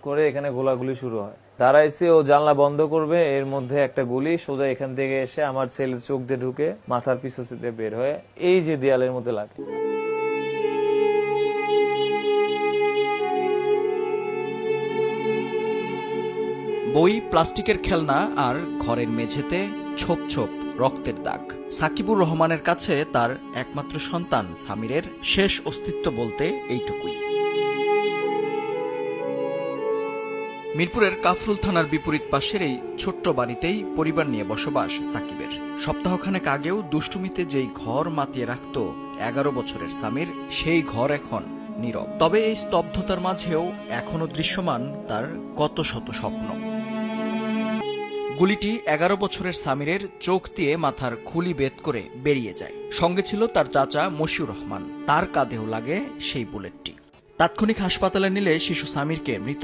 করে এখানে গোলাগুলি শুরু হয়। দাঁড়াইছে, ও জানলা বন্ধ করবে, এর মধ্যে একটা গুলি সোজা এখান থেকে এসে আমার ছেলের চোখ দিয়ে ঢুকে মাথার পিছু দিয়ে বের হয়ে এই যে দেয়ালের মধ্যে লাগে। বই, প্লাস্টিকের খেলনা আর ঘরের মেঝেতে ছোপ ছোপ রক্তের দাগ। সাকিবুর রহমানের কাছে তার একমাত্র সন্তান সামিরের শেষ অস্তিত্ব বলতে এইটুকুই। মিরপুরের কাফরুল থানার বিপরীত পাশের এই ছোট্ট বাড়িতেই পরিবার নিয়ে বসবাস সাকিবের। সপ্তাহখানেক আগেও দুষ্টুমিতে যেই ঘর মাতিয়ে রাখত 11 বছরের সামির, সেই ঘর এখন নীরব। তবে এই স্তব্ধতার মাঝেও এখনো দৃশ্যমান তার কত শত স্বপ্ন। গুলিটি 11 বছরের সামিরের চোখ দিয়ে মাথার খুলি বেদ করে বেরিয়ে যায়। সঙ্গে ছিল তার চাচা মশিউর রহমান, তার কাঁধেও লাগে সেই বুলেটটি। তাৎক্ষণিক হাসপাতালে নিলে শিশু সামিরকে মৃত